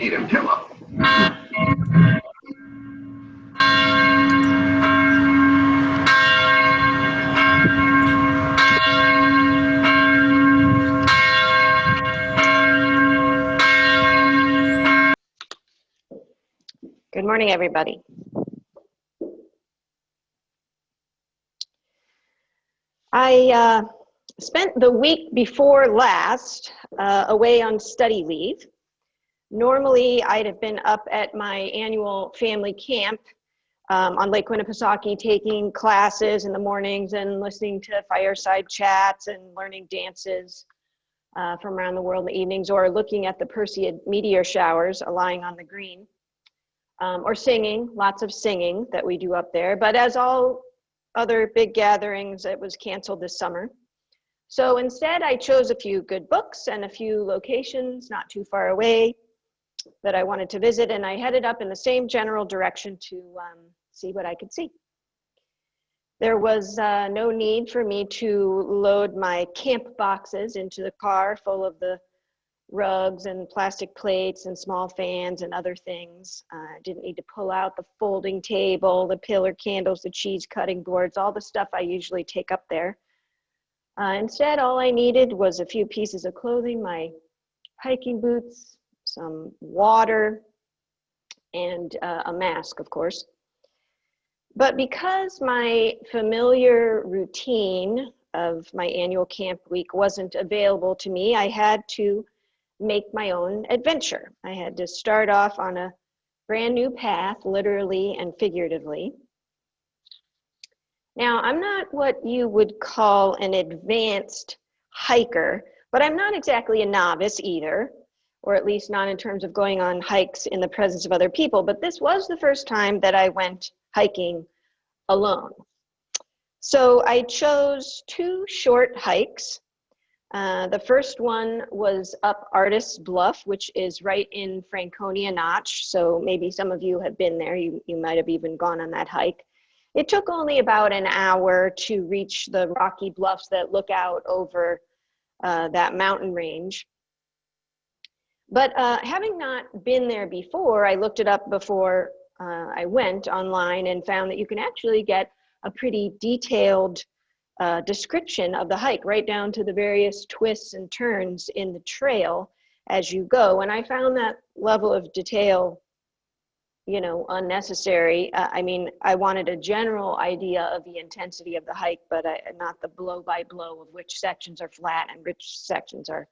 Eat him, Jello. Good morning, everybody. I spent the week before last away on study leave. Normally, I'd have been up at my annual family camp on Lake Winnipesaukee, taking classes in the mornings and listening to fireside chats and learning dances from around the world in the evenings, or looking at the Perseid meteor showers lying on the green. Or singing, lots of singing that we do up there. But as all other big gatherings, it was canceled this summer. So instead, I chose a few good books and a few locations not too far away that I wanted to visit, and I headed up in the same general direction to see what I could see. There was no need for me to load my camp boxes into the car full of the rugs and plastic plates and small fans and other things. I didn't need to pull out the folding table, the pillar candles, the cheese cutting boards, all the stuff I usually take up there. Instead, all I needed was a few pieces of clothing, my hiking boots, some water, and a mask, of course. But because my familiar routine of my annual camp week wasn't available to me, I had to make my own adventure. I had to start off on a brand new path, literally and figuratively. Now, I'm not what you would call an advanced hiker, but I'm not exactly a novice either, or at least not in terms of going on hikes in the presence of other people, but this was the first time that I went hiking alone. So I chose two short hikes. The first one was up Artist's Bluff, which is right in Franconia Notch. So maybe some of you have been there. You might have even gone on that hike. It took only about an hour to reach the rocky bluffs that look out over that mountain range. But having not been there before, I looked it up before I went online and found that you can actually get a pretty detailed description of the hike, right down to the various twists and turns in the trail as you go. And I found that level of detail, you know, unnecessary. I mean, I wanted a general idea of the intensity of the hike, but not the blow by blow of which sections are flat and which sections are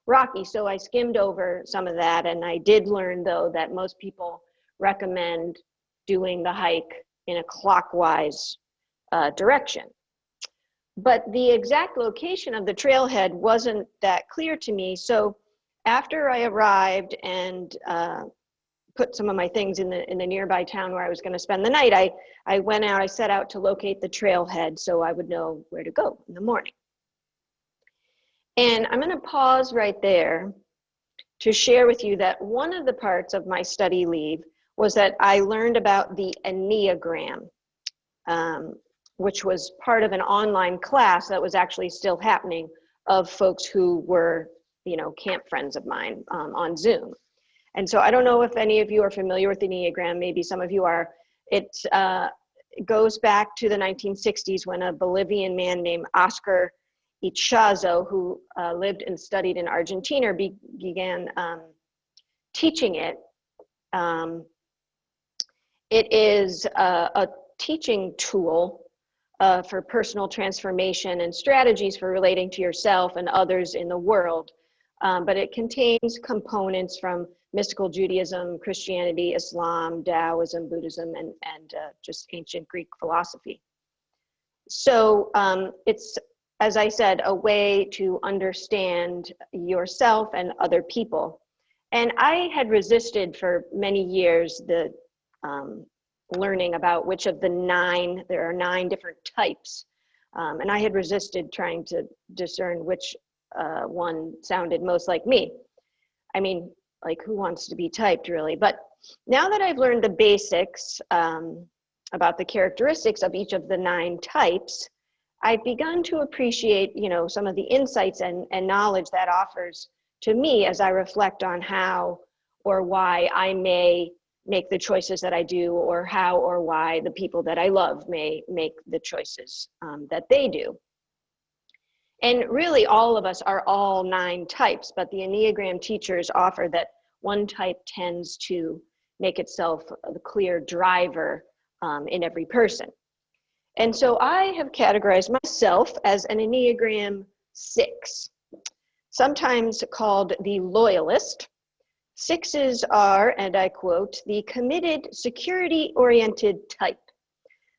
rocky. So I skimmed over some of that, and I did learn, though, that most people recommend doing the hike in a clockwise direction. But the exact location of the trailhead wasn't that clear to me. So after I arrived and put some of my things in the nearby town where I was going to spend the night, I went out, I set out to locate the trailhead so I would know where to go in the morning. And I'm going to pause right there to share with you that one of the parts of my study leave was that I learned about the Enneagram, which was part of an online class that was actually still happening of folks who were, you know, camp friends of mine on Zoom. And so I don't know if any of you are familiar with the Enneagram, maybe some of you are. It goes back to the 1960s when a Bolivian man named Oscar Ichazo, who lived and studied in Argentina, began teaching it. It is a teaching tool for personal transformation and strategies for relating to yourself and others in the world. But it contains components from mystical Judaism, Christianity, Islam, Taoism, Buddhism, and just ancient Greek philosophy. So it's, as I said, a way to understand yourself and other people. And I had resisted for many years the learning about which of the there are 9 different types. And I had resisted trying to discern which one sounded most like me. I mean, like, who wants to be typed, really? But now that I've learned the basics about the characteristics of each of the 9 types, I've begun to appreciate, you know, some of the insights and knowledge that offers to me as I reflect on how or why I may make the choices that I do, or how or why the people that I love may make the choices that they do. And really, all of us are all 9 types, but the Enneagram teachers offer that one type tends to make itself the clear driver in every person. And so I have categorized myself as an Enneagram 6, sometimes called the loyalist. 6s are, and I quote, the committed, security-oriented type.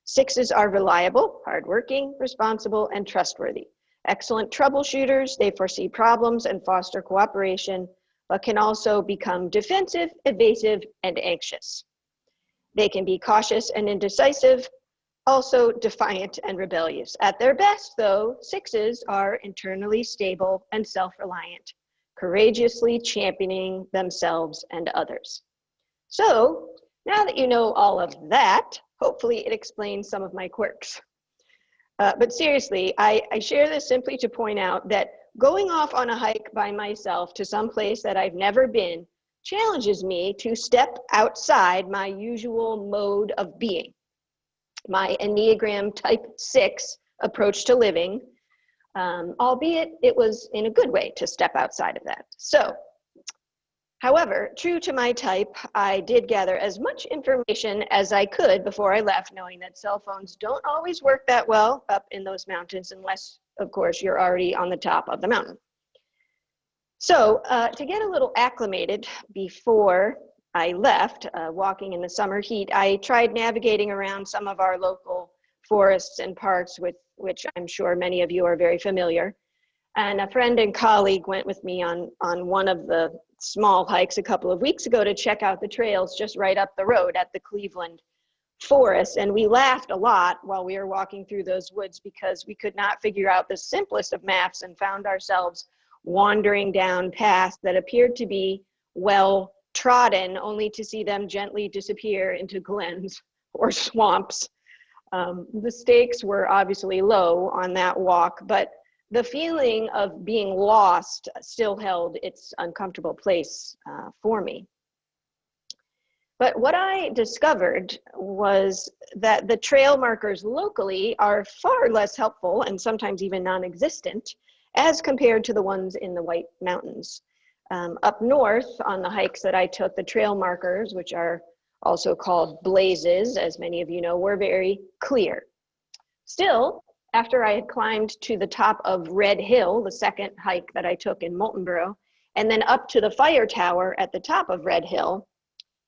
6s are reliable, hardworking, responsible, and trustworthy. Excellent troubleshooters, they foresee problems and foster cooperation, but can also become defensive, evasive, and anxious. They can be cautious and indecisive, also defiant and rebellious. At their best, though, 6s are internally stable and self-reliant, courageously championing themselves and others. So, now that you know all of that, hopefully it explains some of my quirks. But seriously, I share this simply to point out that going off on a hike by myself to some place that I've never been challenges me to step outside my usual mode of being, my Enneagram type 6 approach to living, albeit it was in a good way to step outside of that. So, however, true to my type, I did gather as much information as I could before I left, knowing that cell phones don't always work that well up in those mountains, unless, of course, you're already on the top of the mountain. So to get a little acclimated before I left, walking in the summer heat, I tried navigating around some of our local forests and parks, with which I'm sure many of you are very familiar. And a friend and colleague went with me on one of the small hikes a couple of weeks ago to check out the trails just right up the road at the Cleveland Forest. And we laughed a lot while we were walking through those woods because we could not figure out the simplest of maps and found ourselves wandering down paths that appeared to be well trodden, only to see them gently disappear into glens or swamps. The stakes were obviously low on that walk, but the feeling of being lost still held its uncomfortable place for me. But what I discovered was that the trail markers locally are far less helpful and sometimes even non-existent as compared to the ones in the White Mountains. Up north on the hikes that I took, the trail markers, which are also called blazes, as many of you know, were very clear. Still, after I had climbed to the top of Red Hill, the second hike that I took in Moultonborough, and then up to the fire tower at the top of Red Hill,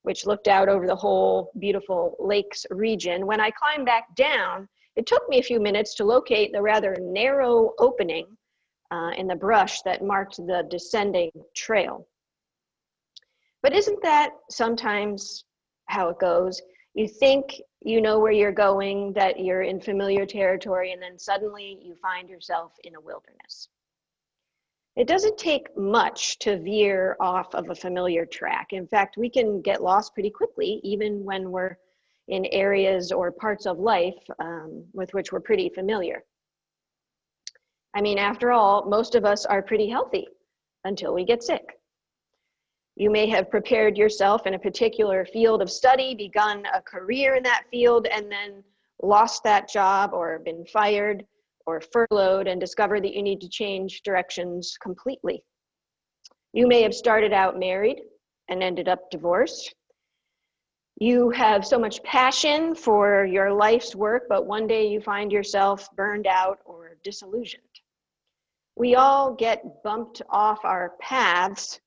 which looked out over the whole beautiful lakes region, when I climbed back down, it took me a few minutes to locate the rather narrow opening in the brush that marked the descending trail. But isn't that sometimes how it goes? You think you know where you're going, that you're in familiar territory, and then suddenly you find yourself in a wilderness. It doesn't take much to veer off of a familiar track. In fact, we can get lost pretty quickly, even when we're in areas or parts of life with which we're pretty familiar. I mean, after all, most of us are pretty healthy until we get sick. You may have prepared yourself in a particular field of study, begun a career in that field, and then lost that job or been fired or furloughed and discovered that you need to change directions completely. You may have started out married and ended up divorced. You have so much passion for your life's work, but one day you find yourself burned out or disillusioned. We all get bumped off our paths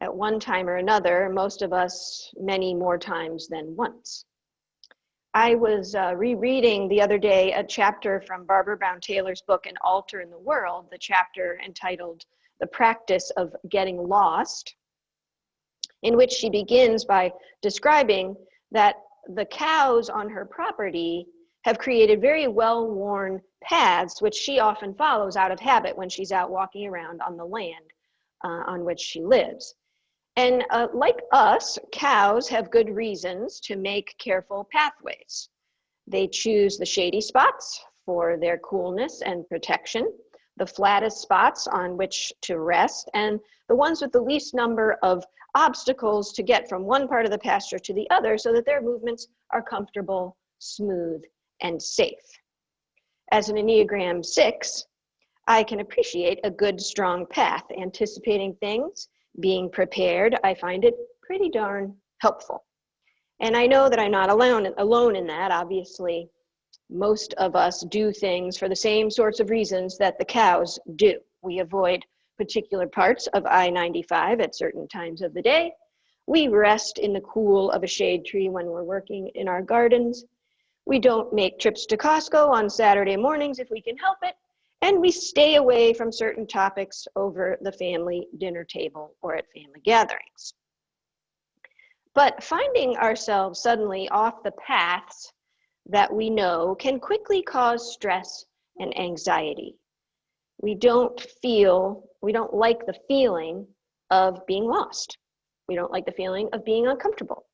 at one time or another, most of us many more times than once. I was rereading the other day a chapter from Barbara Brown Taylor's book, An Altar in the World, the chapter entitled The Practice of Getting Lost, in which she begins by describing that the cows on her property have created very well-worn paths, which she often follows out of habit when she's out walking around on the land on which she lives. And like us, cows have good reasons to make careful pathways. They choose the shady spots for their coolness and protection, the flattest spots on which to rest, and the ones with the least number of obstacles to get from one part of the pasture to the other so that their movements are comfortable, smooth, and safe. As an Enneagram 6, I can appreciate a good, strong path, anticipating things, being prepared. I find it pretty darn helpful. And I know that I'm not alone in that. Obviously, most of us do things for the same sorts of reasons that the cows do. We avoid particular parts of I-95 at certain times of the day. We rest in the cool of a shade tree when we're working in our gardens. We don't make trips to Costco on Saturday mornings if we can help it. And we stay away from certain topics over the family dinner table or at family gatherings. But finding ourselves suddenly off the paths that we know can quickly cause stress and anxiety. We don't like the feeling of being lost. We don't like the feeling of being uncomfortable.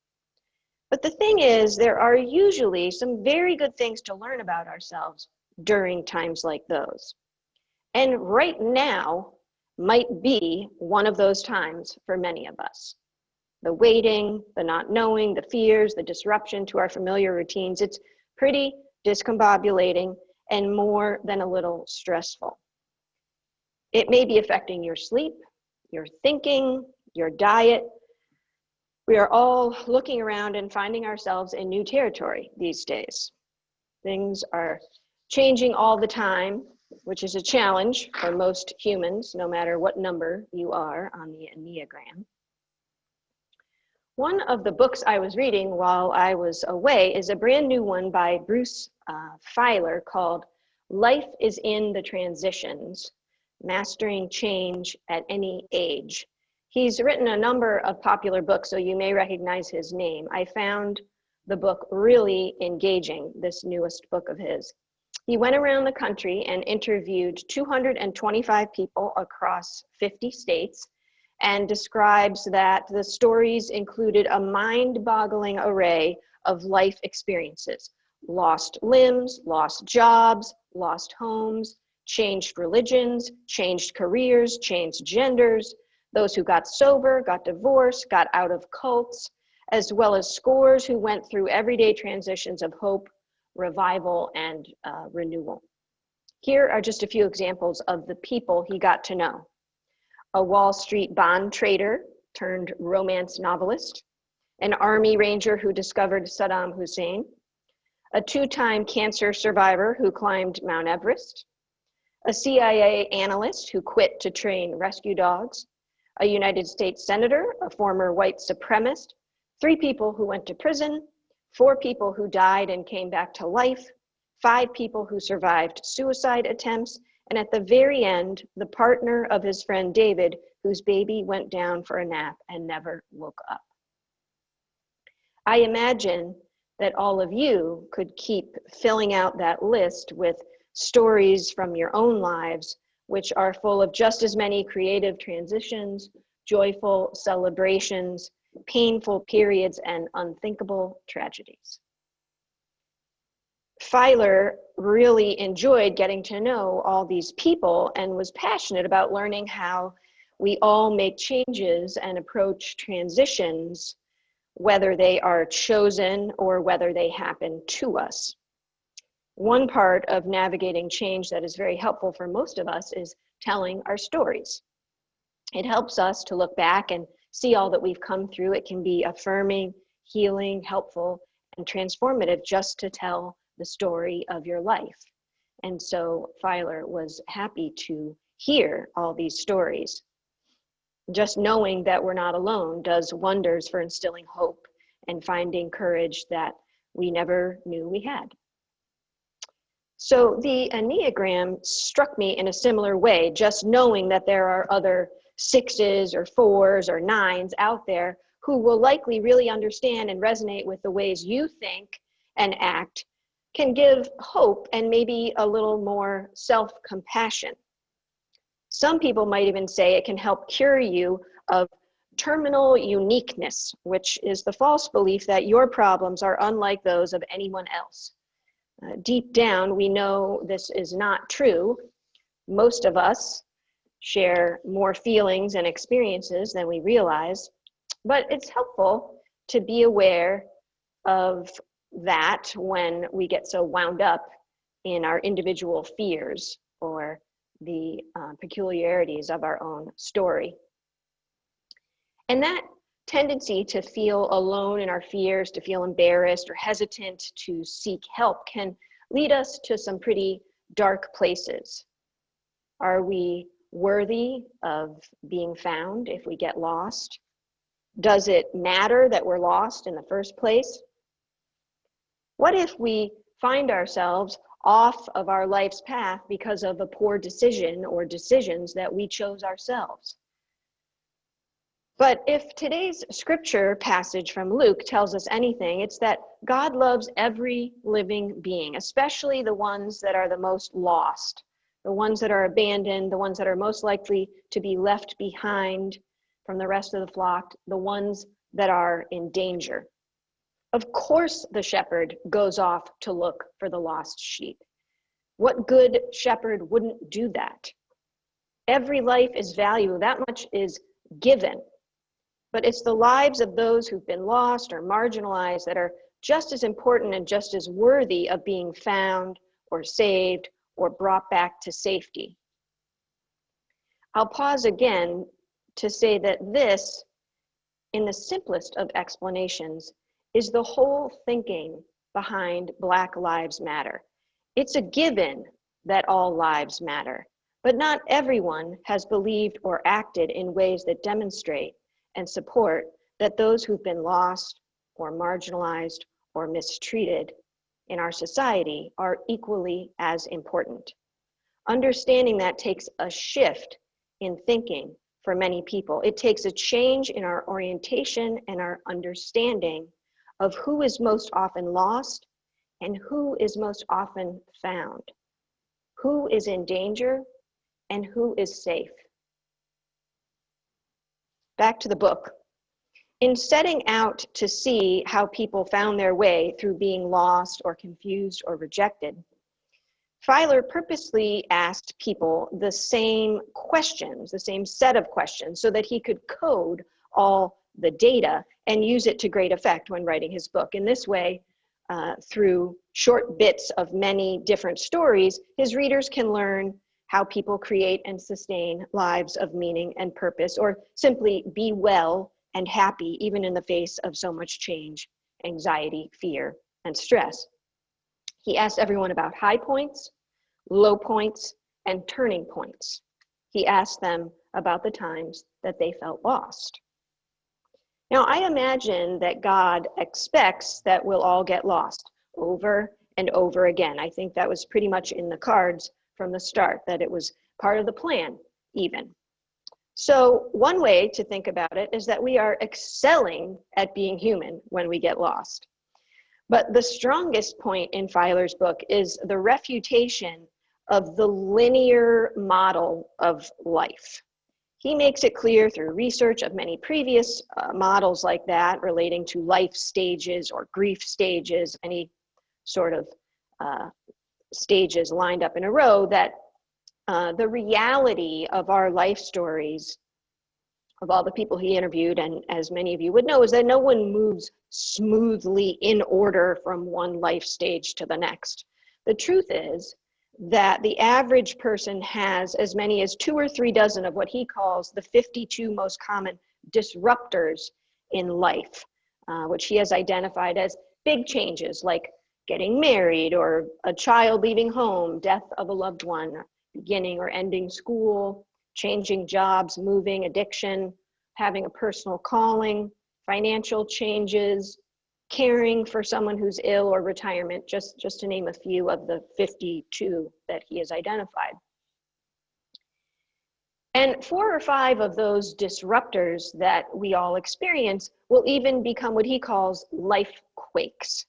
But the thing is, there are usually some very good things to learn about ourselves during times like those. And right now might be one of those times for many of us. The waiting, the not knowing, the fears, the disruption to our familiar routines, it's pretty discombobulating and more than a little stressful. It may be affecting your sleep, your thinking, your diet. We are all looking around and finding ourselves in new territory these days. Things are changing all the time, which is a challenge for most humans, no matter what number you are on the Enneagram. One of the books I was reading while I was away is a brand new one by Bruce Feiler called Life is in the Transitions, Mastering Change at Any Age. He's written a number of popular books, so you may recognize his name. I found the book really engaging, this newest book of his. He went around the country and interviewed 225 people across 50 states and describes that the stories included a mind-boggling array of life experiences: lost limbs, lost jobs, lost homes, changed religions, changed careers, changed genders, those who got sober, got divorced, got out of cults, as well as scores who went through everyday transitions of hope, revival, and renewal. Here are just a few examples of the people he got to know. A Wall Street bond trader turned romance novelist, an Army Ranger who discovered Saddam Hussein, a two-time cancer survivor who climbed Mount Everest, a CIA analyst who quit to train rescue dogs, a United States senator, a former white supremacist, 3 people who went to prison, 4 people who died and came back to life, 5 people who survived suicide attempts, and at the very end, the partner of his friend David, whose baby went down for a nap and never woke up. I imagine that all of you could keep filling out that list with stories from your own lives, which are full of just as many creative transitions, joyful celebrations, painful periods, and unthinkable tragedies. Feiler really enjoyed getting to know all these people and was passionate about learning how we all make changes and approach transitions, whether they are chosen or whether they happen to us. One part of navigating change that is very helpful for most of us is telling our stories. It helps us to look back and see all that we've come through. It can be affirming, healing, helpful, and transformative just to tell the story of your life. And so Feiler was happy to hear all these stories. Just knowing that we're not alone does wonders for instilling hope and finding courage that we never knew we had. So the Enneagram struck me in a similar way, just knowing that there are other 6s or 4s or 9s out there who will likely really understand and resonate with the ways you think and act can give hope and maybe a little more self-compassion. Some people might even say it can help cure you of terminal uniqueness, which is the false belief that your problems are unlike those of anyone else. Deep down, we know this is not true, Most of us share more feelings and experiences than we realize, but it's helpful to be aware of that when we get so wound up in our individual fears or the peculiarities of our own story. And that tendency to feel alone in our fears, to feel embarrassed or hesitant to seek help can lead us to some pretty dark places. Are we worthy of being found if we get lost? Does it matter that we're lost in the first place? What if we find ourselves off of our life's path because of a poor decision or decisions that we chose ourselves? But if today's scripture passage from Luke tells us anything, it's that God loves every living being, especially the ones that are the most lost, the ones that are abandoned, the ones that are most likely to be left behind from the rest of the flock, the ones that are in danger. Of course, the shepherd goes off to look for the lost sheep. What good shepherd wouldn't do that? Every life is valuable, that much is given. But it's the lives of those who've been lost or marginalized that are just as important and just as worthy of being found or saved or brought back to safety. I'll pause again to say that this, in the simplest of explanations, is the whole thinking behind Black Lives Matter. It's a given that all lives matter, but not everyone has believed or acted in ways that demonstrate and support that those who've been lost or marginalized or mistreated in our society are equally as important. Understanding that takes a shift in thinking for many people. It takes a change in our orientation and our understanding of who is most often lost and who is most often found, who is in danger and who is safe. Back to the book. In setting out to see how people found their way through being lost or confused or rejected, Filer purposely asked people the same questions, the same set of questions, so that he could code all the data and use it to great effect when writing his book. In this way, through short bits of many different stories, his readers can learn how people create and sustain lives of meaning and purpose, or simply be well and happy even in the face of so much change, anxiety, fear, and stress. He asked everyone about high points, low points, and turning points. He asked them about the times that they felt lost. Now, I imagine that God expects that we'll all get lost over and over again. I think that was pretty much in the cards from the start, that it was part of the plan even. So one way to think about it is that we are excelling at being human when we get lost. But the strongest point in Filer's book is the refutation of the linear model of life. He makes it clear through research of many previous models like that relating to life stages or grief stages, any sort of stages lined up in a row, that the reality of our life stories of all the people he interviewed, and as many of you would know, is that no one moves smoothly in order from one life stage to the next. The truth is that the average person has as many as 2 or 3 dozen of what he calls the 52 most common disruptors in life, which he has identified as big changes like getting married or a child leaving home, death of a loved one, beginning or ending school, changing jobs, moving, addiction, having a personal calling, financial changes, caring for someone who's ill, or retirement, just to name a few of the 52 that he has identified. And 4 or 5 of those disruptors that we all experience will even become what he calls life quakes,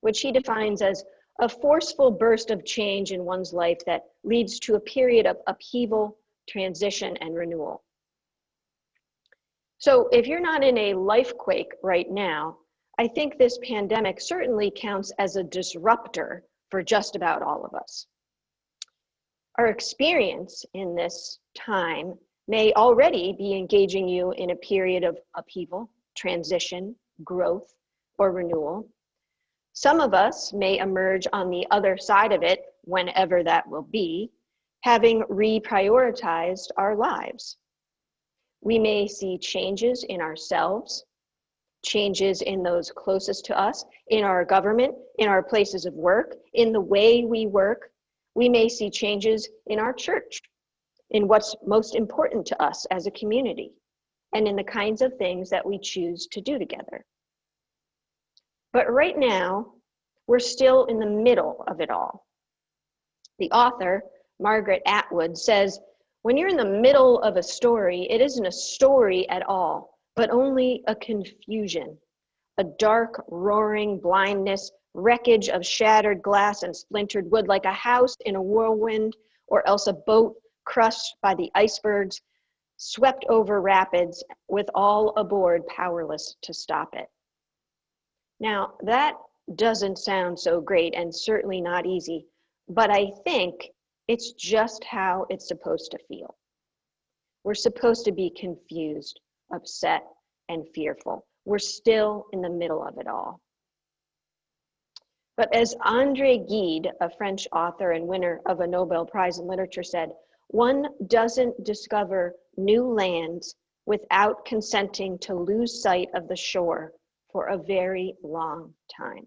which he defines as a forceful burst of change in one's life that leads to a period of upheaval, transition, and renewal. So if you're not in a life quake right now, I think this pandemic certainly counts as a disruptor for just about all of us. Our experience in this time may already be engaging you in a period of upheaval, transition, growth, or renewal. Some of us may emerge on the other side of it, whenever that will be, having reprioritized our lives. We may see changes in ourselves, changes in those closest to us, in our government, in our places of work, in the way we work. We may see changes in our church, in what's most important to us as a community, and in the kinds of things that we choose to do together. But right now, we're still in the middle of it all. The author, Margaret Atwood, says, when you're in the middle of a story, it isn't a story at all, but only a confusion, a dark, roaring blindness, wreckage of shattered glass and splintered wood, like a house in a whirlwind, or else a boat crushed by the icebergs, swept over rapids, with all aboard powerless to stop it. Now, that doesn't sound so great and certainly not easy, but I think it's just how it's supposed to feel. We're supposed to be confused, upset, and fearful. We're still in the middle of it all. But as André Gide, a French author and winner of a Nobel Prize in Literature, said, one doesn't discover new lands without consenting to lose sight of the shore for a very long time.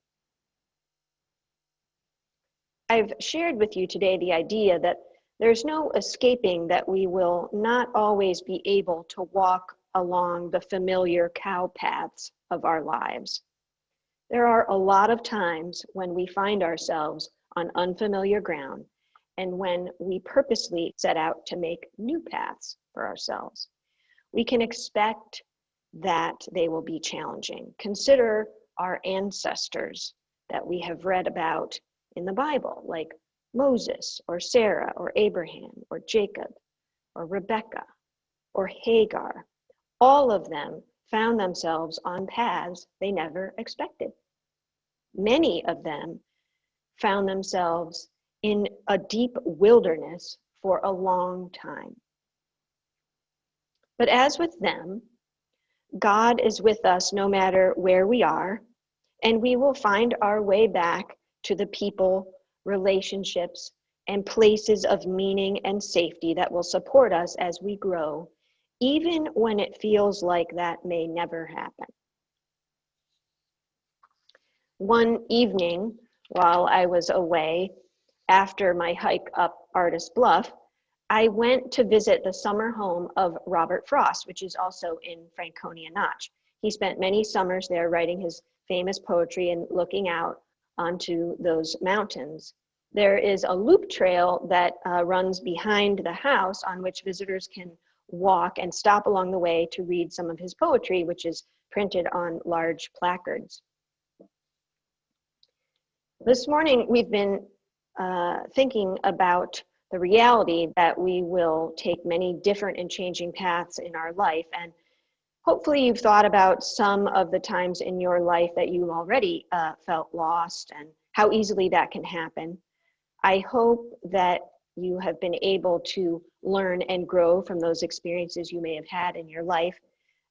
I've shared with you today the idea that there's no escaping that we will not always be able to walk along the familiar cow paths of our lives. There are a lot of times when we find ourselves on unfamiliar ground and when we purposely set out to make new paths for ourselves. We can expect that they will be challenging. Consider our ancestors that we have read about in the Bible, like Moses or Sarah or Abraham or Jacob or Rebecca or Hagar. All of them found themselves on paths they never expected. Many of them found themselves in a deep wilderness for a long time. But as with them, God is with us no matter where we are, and we will find our way back to the people, relationships, and places of meaning and safety that will support us as we grow, even when it feels like that may never happen. One evening, while I was away after my hike up Artist Bluff, I went to visit the summer home of Robert Frost, which is also in Franconia Notch. He spent many summers there writing his famous poetry and looking out onto those mountains. There is a loop trail that runs behind the house on which visitors can walk and stop along the way to read some of his poetry, which is printed on large placards. This morning, we've been thinking about the reality that we will take many different and changing paths in our life. And hopefully you've thought about some of the times in your life that you already felt lost and how easily that can happen. I hope that you have been able to learn and grow from those experiences you may have had in your life.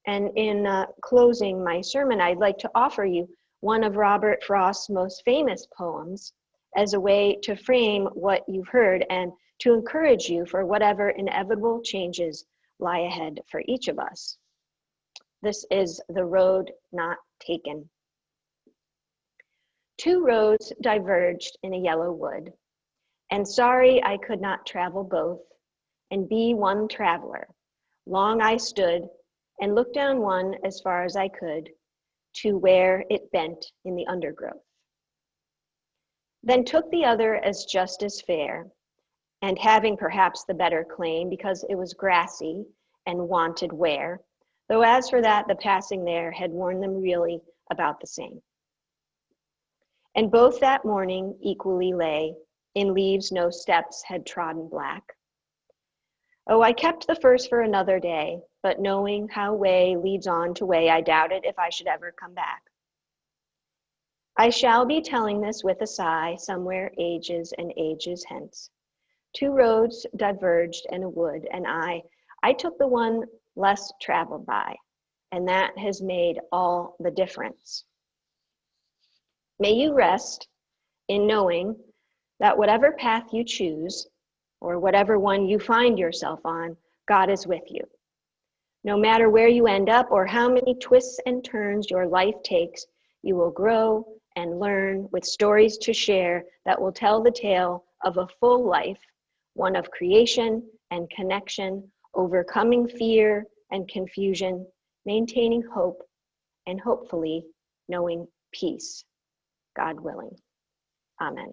And in closing my sermon, I'd like to offer you one of Robert Frost's most famous poems as a way to frame what you've heard and to encourage you for whatever inevitable changes lie ahead for each of us. This is The Road Not Taken. Two roads diverged in a yellow wood, and sorry I could not travel both and be one traveler. Long I stood and looked down one as far as I could to where it bent in the undergrowth. Then took the other as just as fair, and having perhaps the better claim because it was grassy and wanted wear, though as for that, the passing there had worn them really about the same. And both that morning equally lay, in leaves no steps had trodden black. Oh, I kept the first for another day, but knowing how way leads on to way, I doubted if I should ever come back. I shall be telling this with a sigh somewhere ages and ages hence, Two roads diverged in a wood, and I took the one less traveled by, and that has made all the difference. May you rest in knowing that whatever path you choose, or whatever one you find yourself on, God is with you. No matter where you end up or how many twists and turns your life takes, you will grow and learn with stories to share that will tell the tale of a full life, one of creation and connection, overcoming fear and confusion, maintaining hope, and hopefully knowing peace, God willing. Amen.